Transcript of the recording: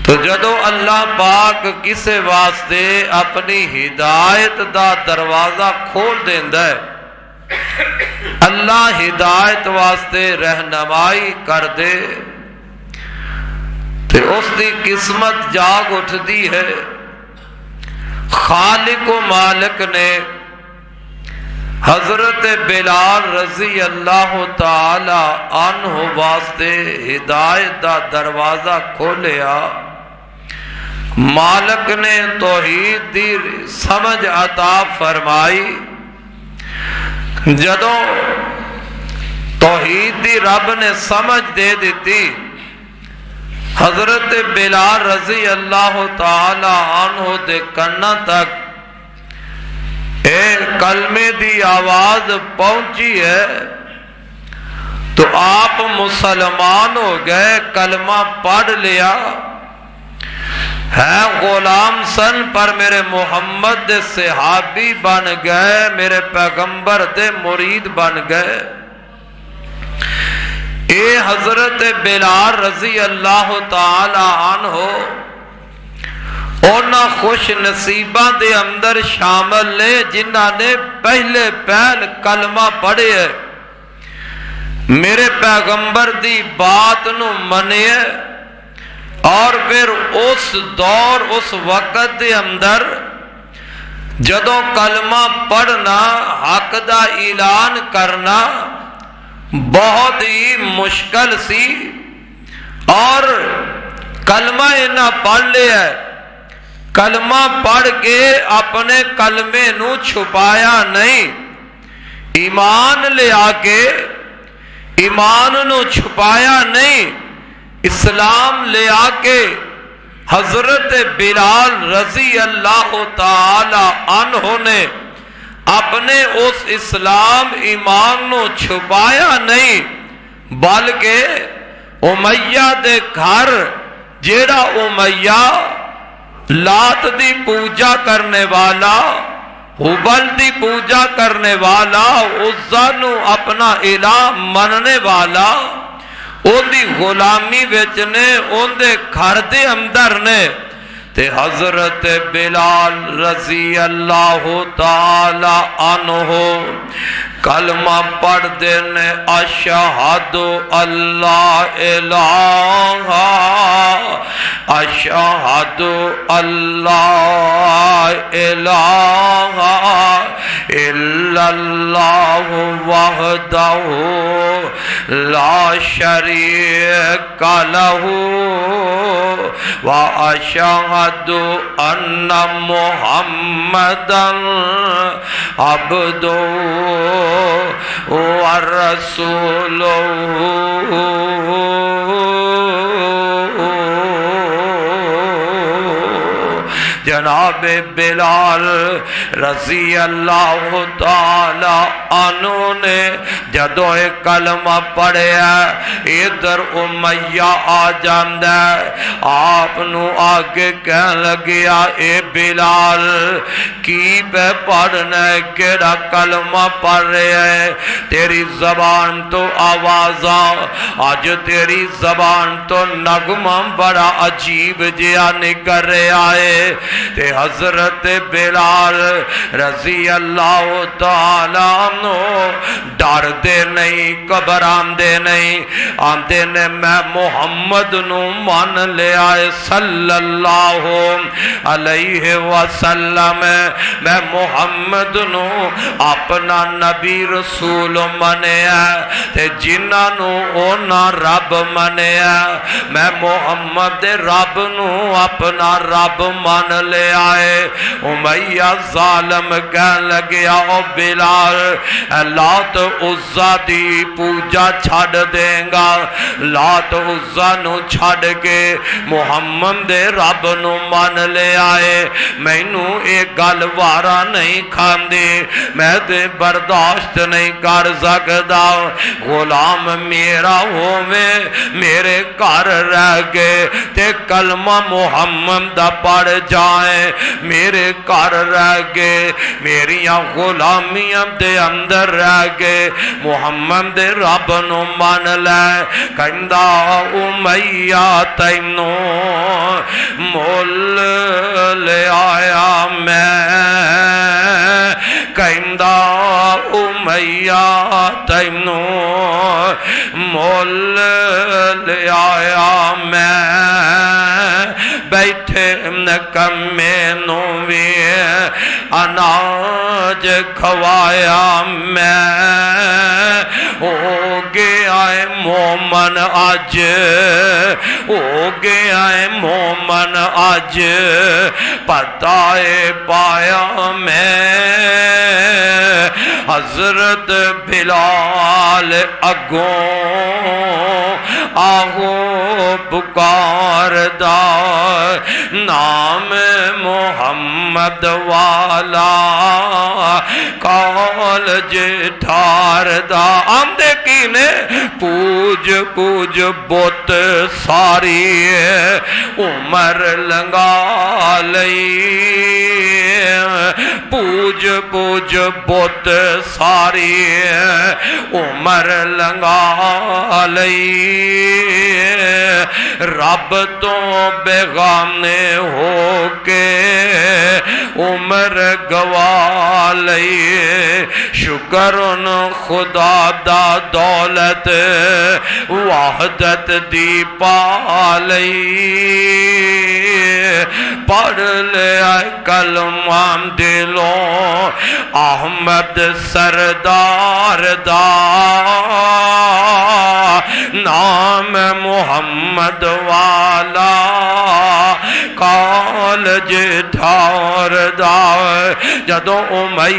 تو جدو اللہ پاک کسے واسطے اپنی ہدایت دا دروازہ کھول دیندا ہے، اللہ ہدایت واسطے رہنمائی کر دے تے اس دی قسمت جاگ اٹھدی ہے۔ خالق و مالک نے حضرت بلال رضی اللہ تعالی عنہ واسطے ہدایت دا دروازہ کھولیا، مالک نے توحید دی سمجھ عطا فرمائی۔ جدوں توحید دی رب نے سمجھ دے دیتی، حضرت بلال رضی اللہ تعالی عنہ دے کنا تک اے کلمے دی آواز پہنچی ہے تو آپ مسلمان ہو گئے، کلمہ پڑھ لیا ہے، غلام سن پر میرے محمد دے صحابی بن گئے، میرے پیغمبر دے مرید بن گئے۔ اے حضرت بلال رضی اللہ تعالی عنہ اونا خوش نصیباں دے اندر شامل نے جنہاں نے پہلے پہل کلمہ پڑھے ہے، میرے پیغمبر دی بات نو منے، اور پھر اس دور اس وقت دے اندر جدوں کلمہ پڑھنا حق دا اعلان کرنا بہت ہی مشکل سی، اور کلمہ انہاں پڑھ لیا ہے، کلمہ پڑھ کے اپنے کلمے نو چھپایا نہیں، ایمان لے آکے ایمان نو چھپایا نہیں، اسلام لے آکے حضرت بلال رضی اللہ تعالی عنہ نے اپنے اس اسلام ایمان نو چھپایا نہیں، بلکہ امیہ دے گھر جیڑا امیہ لات دی پوجا کرنے والا، حبل دی پوجا کرنے والا، عزا نو اپنا الہ مننے والا، ان دی غلامی وچنے ان دے گھر دے اندر نے تے حضرت بلال رضی اللہ تعالی عنہ کلمہ پڑھ دینے، اشہد اللہ الہ اشہد اللہ الہ الا اللہ وحدہ لا شریک لہ واشہد ان محمدا عبدہ ورسولہ۔ جناب بلال رضی اللہ تعالی عنہ نے جدو ایک کلمہ پڑھیا، ادھر امیہ آ جاندہ، آپ نو آگے کہنے لگیا، اے بلال کی پہ پڑھنا ہے، کیڑا کلمہ پڑھ رہے ہیں، تیری زبان تو آوازاں، آج تیری زبان تو نغمہ بڑا عجیب جیا نکر رہے آئے۔ تے حضرت بلال رضی اللہ تعالیٰ عنہ ڈر دے نہیں، گھبران دے نہیں، آندے نے میں محمد نو مان لے آئے صلی اللہ علیہ وسلم، میں محمد نو اپنا نبی رسول منے تے جنہاں نو اونا رب منے، میں محمد رب نو اپنا رب مان لے آئے۔ امیہ ظالم کہنے لگیا، او بلال لات عزا دی پوجا چھڑ دیں گا، لات عزا نو چھڑ کے محمد رب نو مان لے آئے، میں نو ایک گل وارا نہیں کھان دی، میں دے برداشت نہیں کر سکدا، غلام میرا ہووے میرے گھر رہ گئے تے کلمہ محمد دا پڑھ جا ہے میرے گھر رہ گئے میریاں غلامیاں دے اندر رہ گئے محمد رب نو مان لے کہندا امیہ تینو مول لے آیا میں کہندا امیہ تینو مول لے آیا میں بیٹھے نکمے نو بھی اناج کھوایا میں ہو گیا ہے مومن آج ہو گیا ہے مومن آج پتہ پایا میں حضرت بلال اگوں آہو پکار دا نام محمد والا کال جٹھار دا آمدے کی نے پوج پوج بوت ساری عمر لنگا لئی پوج پوج بوت ساری عمر لنگا لئی رب تو بیگانے ہو کے عمر گوا لئی شکر ان خدا دا دولت وحدت دی پا لئی پڑھ لیا کلمہ دلوں احمد سردار دا نام محمد والا کال جٹھار دا جدوں امیہ